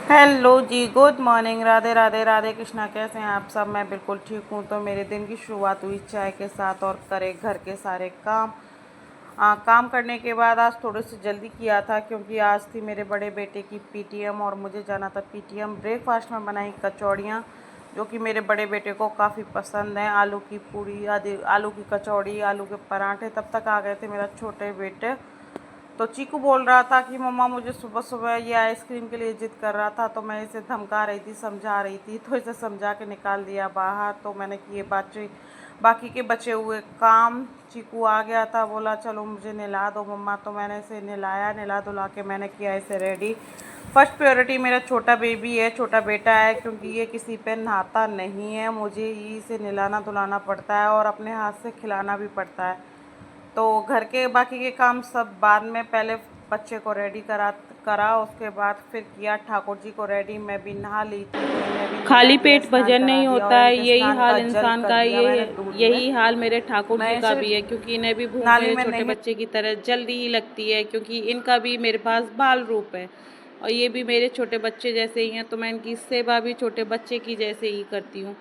Hello जी, good morning. Radhe Radhe Radhe Krishna. कैसे हैं आप सब? मैं बिल्कुल ठीक हूँ। तो मेरे दिन की शुरुआत हुई चाय के साथ और करे घर के सारे काम। काम करने के बाद आज थोड़ी सी जल्दी किया था क्योंकि आज थी मेरे बड़े बेटे की पीटीएम और मुझे जाना था पीटीएम। ब्रेकफास्ट में बनाई कचौड़ियाँ जो कि मेरे बड़े बेटे को काफ़ी पसंद हैं। आलू की पूड़ी, आदि आलू की कचौड़ी, आलू के पराठे। तब तक आ गए थे मेरा छोटे बेटे। तो चीकू बोल रहा था कि मम्मा मुझे सुबह सुबह ये आइसक्रीम के लिए ज़िद कर रहा था, तो मैं इसे धमका रही थी, समझा रही थी। तो इसे समझा के निकाल दिया बाहर। तो मैंने किए बाकी के बचे हुए काम। चीकू आ गया था, बोला चलो मुझे नहला दो मम्मा। तो मैंने इसे नहलाया, नहला धुला के मैंने किया इसे रेडी। फर्स्ट प्रायोरिटी मेरा छोटा बेबी है, छोटा बेटा है, क्योंकि ये किसी पे नहाता नहीं है। मुझे ही इसे नहलाना धुलाना पड़ता है और अपने हाथ से खिलाना भी पड़ता है। तो घर के बाकी के काम सब बाद में, पहले बच्चे को रेडी करा, उसके बाद फिर किया ठाकुर जी को रेडी। मैं भी नहा ली थी, तो इन्हें भी नहला खाली दिया, पेट स्नान भजन करा नहीं दिया होता और है। इनके यही स्नान का हाल जल इंसान कर का, दिया मैंने ये दूध में। यही हाल मेरे ठाकुर जी मैं का इसे भी है, क्योंकि इन्हें भी भूख नाली मेरे में छोटे नहीं। बच्चे की तरह जल्दी ही लगती है, क्योंकि इनका भी मेरे पास बाल रूप है और ये भी मेरे छोटे बच्चे जैसे ही हैं। तो मैं इनकी सेवा भी छोटे बच्चे की जैसे ही करती हूँ।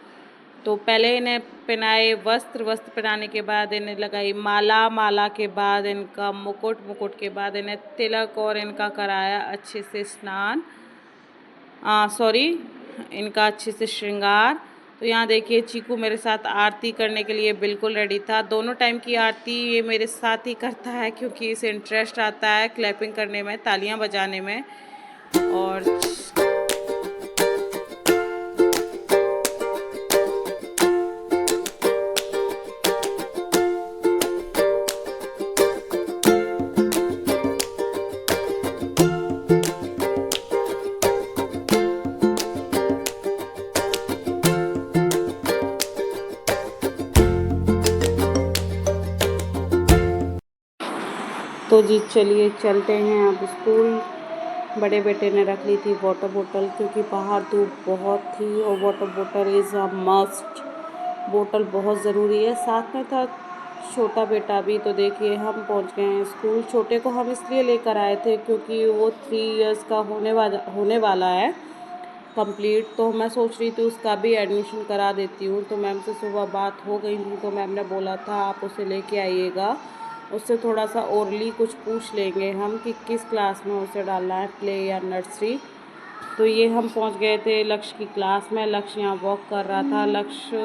तो पहले इन्हें पहनाए वस्त्र, वस्त्र पहनाने के बाद इन्हें लगाई माला, माला के बाद इनका मुकुट, मुकुट के बाद इन्हें तिलक और इनका कराया अच्छे से स्नान, सॉरी, इनका अच्छे से श्रृंगार। तो यहाँ देखिए चीकू मेरे साथ आरती करने के लिए बिल्कुल रेडी था। दोनों टाइम की आरती ये मेरे साथ ही करता है, क्योंकि इसे इंटरेस्ट आता है क्लैपिंग करने में, तालियां बजाने में। और तो जी चलिए चलते हैं अब स्कूल। बड़े बेटे ने रख ली थी वाटर बोतल, क्योंकि बाहर धूप बहुत थी और वाटर बोतल इज़ अ मस्ट। बोतल बहुत ज़रूरी है। साथ में था छोटा बेटा भी। तो देखिए हम पहुंच गए हैं स्कूल। छोटे को हम इसलिए लेकर आए थे क्योंकि वो 3 इयर्स का होने वाला है कंप्लीट। तो मैं सोच रही थी उसका भी एडमिशन करा देती हूँ। तो मैम से सुबह बात हो गई थी, तो मैम ने बोला था आप उसे लेके आइएगा, उससे थोड़ा सा ओरली कुछ पूछ लेंगे हम कि किस क्लास में उसे डालना है, प्ले या नर्सरी। तो ये हम पहुंच गए थे लक्ष्य की क्लास में। लक्ष्य यहाँ वॉक कर रहा था। लक्ष्य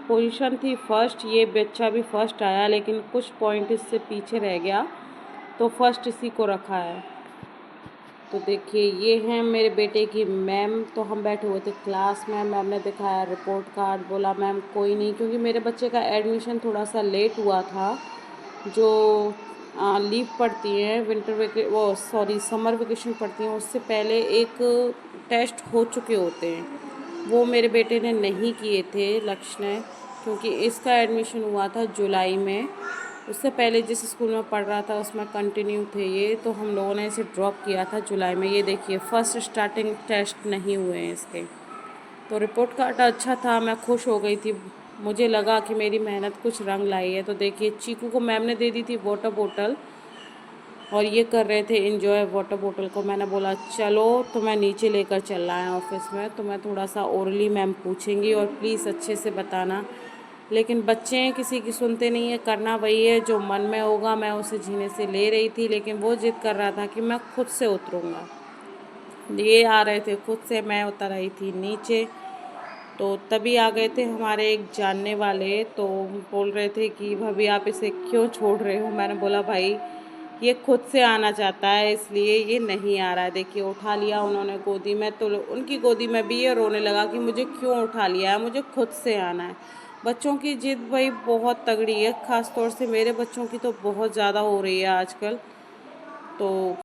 पोजीशन थी फर्स्ट, ये बच्चा भी फर्स्ट आया, लेकिन कुछ पॉइंट इससे पीछे रह गया, तो फर्स्ट इसी को रखा है। तो देखिए ये हैं मेरे बेटे की मैम। तो हम बैठे हुए थे क्लास में। मैम ने दिखाया रिपोर्ट कार्ड, बोला मैम कोई नहीं, क्योंकि मेरे बच्चे का एडमिशन थोड़ा सा लेट हुआ था। जो लीव पड़ती हैं, समर वेकेशन पड़ती हैं, उससे पहले एक टेस्ट हो चुके होते हैं, वो मेरे बेटे ने नहीं किए थे, लक्ष्य ने, क्योंकि इसका एडमिशन हुआ था जुलाई में। उससे पहले जिस स्कूल में पढ़ रहा था उसमें कंटिन्यू थे ये, तो हम लोगों ने इसे ड्रॉप किया था जुलाई में। ये देखिए फर्स्ट स्टार्टिंग टेस्ट नहीं हुए हैं इसके। तो रिपोर्ट कार्ड अच्छा था, मैं खुश हो गई थी। मुझे लगा कि मेरी मेहनत कुछ रंग लाई है। तो देखिए चीकू को मैम ने दे दी थी वाटर बोतल और ये कर रहे थे एंजॉय वाटर बोतल को। मैंने बोला चलो, तो मैं नीचे लेकर चल रहा है ऑफिस में, तो मैं थोड़ा सा ओरली मैम पूछेंगी और प्लीज़ अच्छे से बताना। लेकिन बच्चे हैं, किसी की सुनते नहीं है, करना वही है जो मन में होगा। मैं उसे झीने से ले रही थी, लेकिन वो जिद कर रहा था कि मैं खुद से उतरूँगा। ये आ रहे थे खुद से, मैं उतर आई थी नीचे। तो तभी आ गए थे हमारे एक जानने वाले। तो बोल रहे थे कि भाभी आप इसे क्यों छोड़ रहे हो। मैंने बोला भाई ये खुद से आना चाहता है, इसलिए ये नहीं आ रहा है। देखिए उठा लिया उन्होंने गोदी में, तो उनकी गोदी में भी ये रोने लगा कि मुझे क्यों उठा लिया है, मुझे खुद से आना है। बच्चों की जिद भाई बहुत तगड़ी है, ख़ास तौर से मेरे बच्चों की तो बहुत ज़्यादा हो रही है आजकल। तो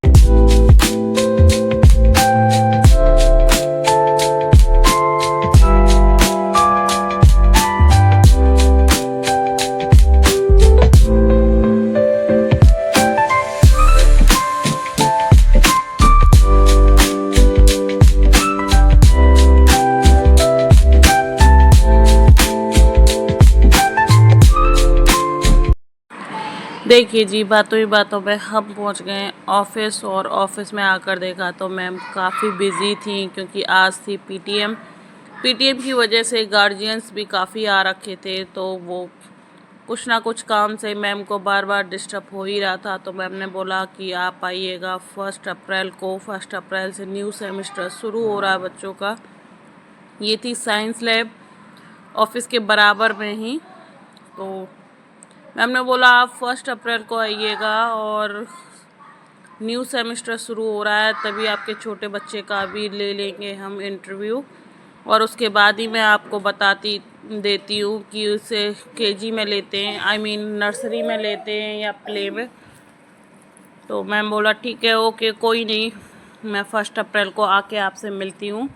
देखिए जी, बातों ही बातों में हम पहुंच गए ऑफिस, और ऑफिस में आकर देखा तो मैम काफ़ी बिजी थी, क्योंकि आज थी पीटीएम। पीटीएम की वजह से गार्जियंस भी काफ़ी आ रखे थे, तो वो कुछ ना कुछ काम से मैम को बार बार डिस्टर्ब हो ही रहा था। तो मैम ने बोला कि आप आइएगा 1 अप्रैल को। 1 अप्रैल से न्यू सेमेस्टर शुरू हो रहा है बच्चों का। ये थी साइंस लैब, ऑफिस के बराबर में ही। तो मैम ने बोला आप 1 अप्रैल को आइएगा, और न्यू सेमेस्टर शुरू हो रहा है, तभी आपके छोटे बच्चे का भी ले लेंगे हम इंटरव्यू, और उसके बाद ही मैं आपको बताती देती हूँ कि उसे केजी में लेते हैं, आई मीन नर्सरी में लेते हैं या प्ले में। तो मैम बोला ठीक है, ओके, कोई नहीं, मैं 1 अप्रैल को आके आपसे मिलती हूँ।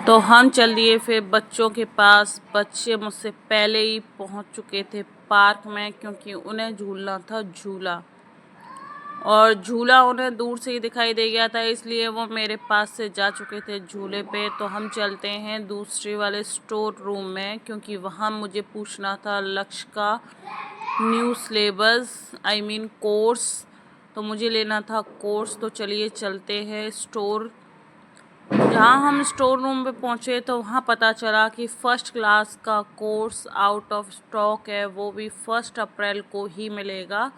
तो हम चल दिए फिर बच्चों के पास। बच्चे मुझसे पहले ही पहुँच चुके थे पार्क में, क्योंकि उन्हें झूलना था झूला, और झूला उन्हें दूर से ही दिखाई दे गया था, इसलिए वो मेरे पास से जा चुके थे झूले पे। तो हम चलते हैं दूसरे वाले स्टोर रूम में, क्योंकि वहाँ मुझे पूछना था लक्ष्य का new syllabus, I mean course. तो मुझे लेना था कोर्स। तो चलिए चलते हैं स्टोर। जहाँ हम स्टोर रूम पे पहुँचे तो वहाँ पता चला कि 1st क्लास का कोर्स आउट ऑफ स्टॉक है, वो भी 1 अप्रैल को ही मिलेगा।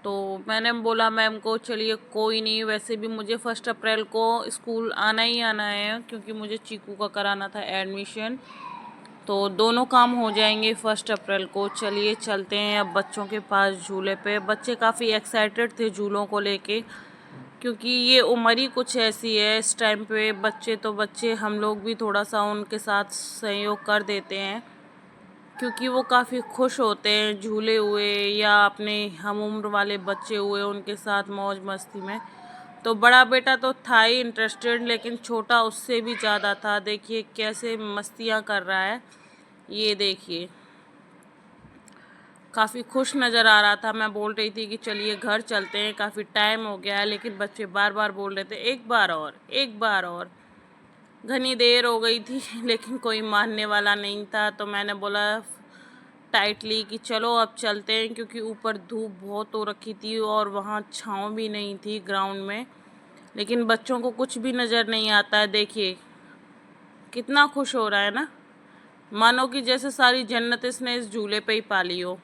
तो मैंने बोला मैम को चलिए कोई नहीं, वैसे भी मुझे 1 अप्रैल को स्कूल आना ही आना है, क्योंकि मुझे चीकू का कराना था एडमिशन। तो दोनों काम हो जाएंगे 1 अप्रैल को। चलिए चलते हैं अब बच्चों के पास झूले पे। बच्चे काफ़ी एक्साइटेड थे झूलों को लेके, क्योंकि ये उम्र ही कुछ ऐसी है इस टाइम पे। बच्चे तो बच्चे, हम लोग भी थोड़ा सा उनके साथ सहयोग कर देते हैं, क्योंकि वो काफ़ी खुश होते हैं झूले हुए या अपने हम उम्र वाले बच्चे हुए उनके साथ मौज मस्ती में। तो बड़ा बेटा तो था ही इंटरेस्टेड, लेकिन छोटा उससे भी ज़्यादा था। देखिए कैसे मस्तियाँ कर रहा है, ये देखिए, काफ़ी खुश नज़र आ रहा था। मैं बोल रही थी कि चलिए घर चलते हैं, काफ़ी टाइम हो गया है, लेकिन बच्चे बार बार बोल रहे थे एक बार और, एक बार और। घनी देर हो गई थी लेकिन कोई मानने वाला नहीं था। तो मैंने बोला टाइटली कि चलो अब चलते हैं, क्योंकि ऊपर धूप बहुत हो रखी थी और वहाँ छाँव भी नहीं थी ग्राउंड में। लेकिन बच्चों को कुछ भी नज़र नहीं आता है। देखिए कितना खुश हो रहा है ना, मानो कि जैसे सारी जन्नत इसने इस झूले पे ही पाली हो।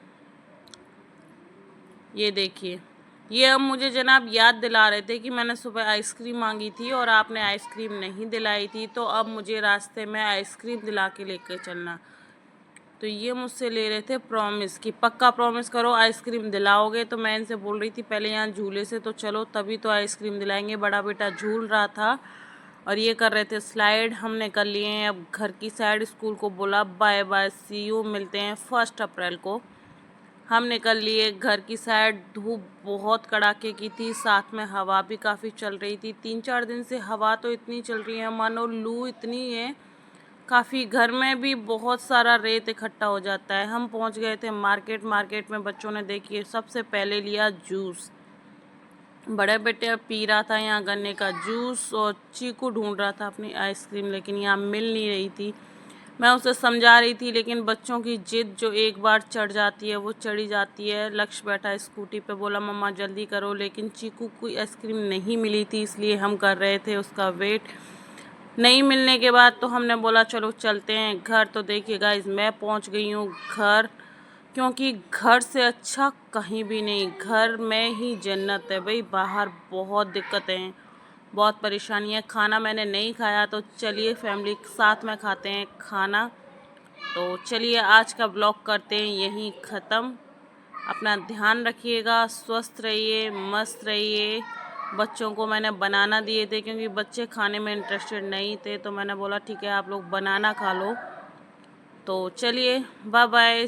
ये देखिए, ये अब मुझे जनाब याद दिला रहे थे कि मैंने सुबह आइसक्रीम मांगी थी और आपने आइसक्रीम नहीं दिलाई थी, तो अब मुझे रास्ते में आइसक्रीम दिला के लेकर चलना। तो ये मुझसे ले रहे थे प्रॉमिस कि पक्का प्रॉमिस करो आइसक्रीम दिलाओगे। तो मैं इनसे बोल रही थी पहले यहाँ झूले से तो चलो, तभी तो आइसक्रीम दिलाएंगे। बड़ा बेटा झूल रहा था और ये कर रहे थे स्लाइड। हमने कर लिए हैं अब घर की साइड। स्कूल को बोला बाय बाय, सी यू, मिलते हैं 1 अप्रैल को। हम निकल लिए घर की साइड। धूप बहुत कड़ाके की थी, साथ में हवा भी काफ़ी चल रही थी। 3-4 दिन से हवा तो इतनी चल रही है मानो लू इतनी है, काफ़ी घर में भी बहुत सारा रेत इकट्ठा हो जाता है। हम पहुंच गए थे मार्केट। मार्केट में बच्चों ने देखिए सबसे पहले लिया जूस। बड़े बेटे पी रहा था यहाँ गन्ने का जूस, और चीकू ढूंढ रहा था अपनी आइसक्रीम, लेकिन यहाँ मिल नहीं रही थी। मैं उसे समझा रही थी, लेकिन बच्चों की जिद जो एक बार चढ़ जाती है वो चढ़ी जाती है। लक्ष्य बैठा स्कूटी पे, बोला मम्मा जल्दी करो, लेकिन चीकू को आइसक्रीम नहीं मिली थी, इसलिए हम कर रहे थे उसका वेट। नहीं मिलने के बाद तो हमने बोला चलो चलते हैं घर। तो देखिए गाइस, मैं पहुंच गई हूँ घर, क्योंकि घर से अच्छा कहीं भी नहीं, घर में ही जन्नत है भाई। बाहर बहुत दिक्कतें हैं, बहुत परेशानी है। खाना मैंने नहीं खाया, तो चलिए फैमिली साथ में खाते हैं खाना। तो चलिए आज का ब्लॉग करते हैं यहीं ख़त्म। अपना ध्यान रखिएगा, स्वस्थ रहिए, मस्त रहिए। बच्चों को मैंने बनाना दिए थे, क्योंकि बच्चे खाने में इंटरेस्टेड नहीं थे, तो मैंने बोला ठीक है आप लोग बनाना खा लो। तो चलिए बाय बाय।